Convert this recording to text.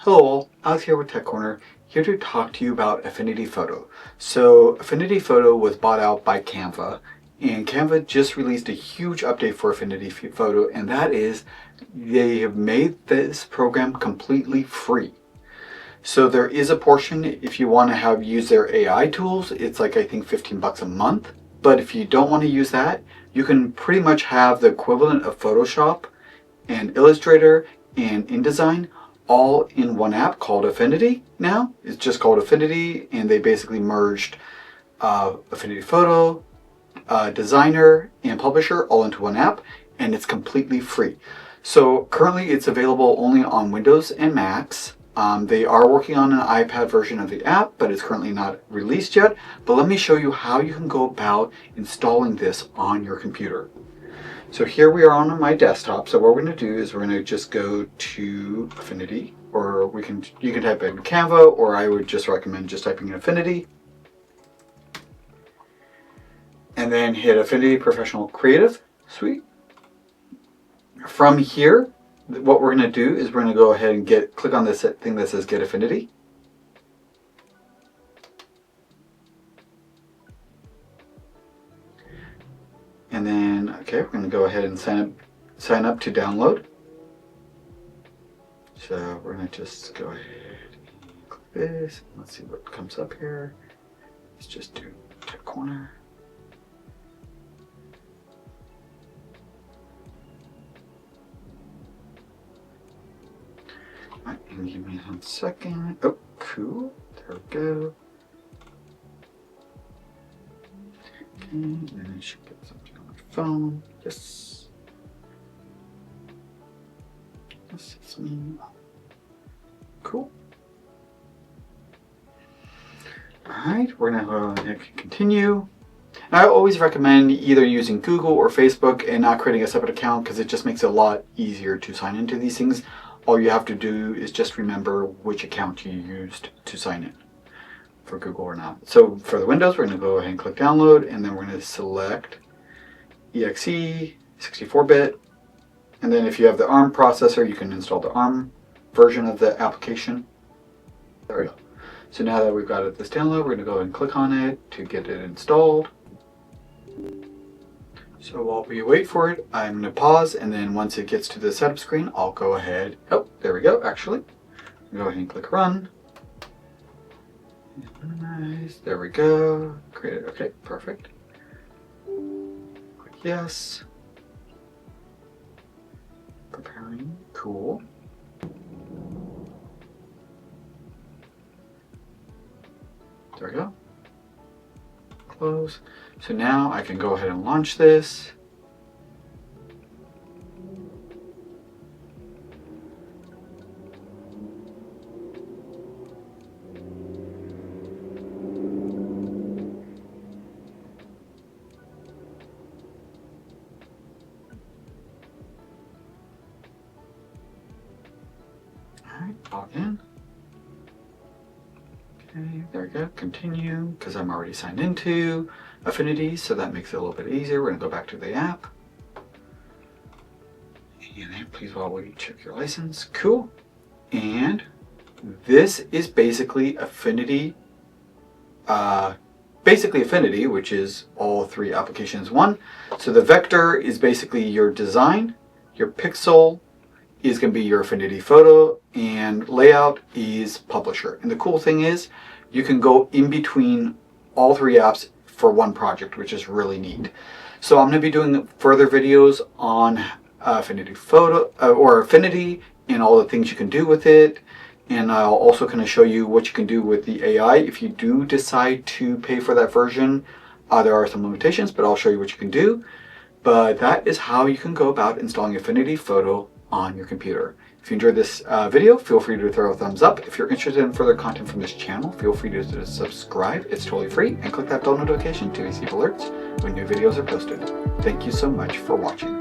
Hello all, Alex here with Tech Corner, here to talk to you about Affinity Photo. So Affinity Photo was bought out by Canva, and Canva just released a huge update for Affinity Photo, and that is they have made this program completely free. So there is a portion if you want to use their AI tools, it's like I think 15 bucks a month. But if you don't want to use that, you can pretty much have the equivalent of Photoshop and Illustrator and InDesign all in one app called Affinity now. It's just called Affinity, and they basically merged Affinity Photo, Designer, and Publisher all into one app, and it's completely free. So currently it's available only on Windows and Macs. They are working on an iPad version of the app, but it's currently not released yet. But let me show you how you can go about installing this on your computer. So here we are on my desktop. So what we're going to do is we're going to just go to Affinity, or you can type in Canva, or I would just recommend just typing in Affinity. And then hit Affinity Professional Creative Suite. From here, what we're going to do is we're going to go ahead and click on this thing that says Get Affinity. And then, okay, we're going to go ahead and sign up to download. So we're going to just go ahead and click this. Let's see what comes up here. Let's just do Tech Corner. Alright, and give me 1 second. Oh, cool. There we go. Okay, and then I should get something on my phone. Yes. Yes, it's me. Cool. Alright, we're going to go ahead and continue. And I always recommend either using Google or Facebook and not creating a separate account, because it just makes it a lot easier to sign into these things. All you have to do is just remember which account you used to sign in, for Google or not. So for the Windows, we're going to go ahead and click download, and then we're going to select EXE 64-bit. And then if you have the ARM processor, you can install the ARM version of the application. There we go. So now that we've got this download, we're going to go ahead and click on it to get it installed. So while we wait for it, I'm going to pause, and then once it gets to the setup screen, I'll go ahead. Oh, there we go, actually. Go ahead and click run. Nice. There we go. Create it. Okay, perfect. Click yes. Preparing. Cool. There we go. Close. So now I can go ahead and launch this. Alright, log in. Okay, there we go. Continue, because I'm already signed into Affinity, so that makes it a little bit easier. We're going to go back to the app. And then please, while we check your license. Cool. And this is basically Affinity. Affinity, which is all three applications one. So the vector is basically your design, your pixel is going to be your Affinity Photo, and layout is Publisher. And the cool thing is you can go in between all three apps for one project, which is really neat. So I'm going to be doing further videos on Affinity Photo or Affinity and all the things you can do with it. And I'll also kind of show you what you can do with the AI. If you do decide to pay for that version, there are some limitations, but I'll show you what you can do. But that is how you can go about installing Affinity Photo on your computer. If you enjoyed this video, feel free to throw a thumbs up. If you're interested in further content from this channel, feel free to subscribe. It's totally free, and click that bell notification to receive alerts when new videos are posted. Thank you so much for watching.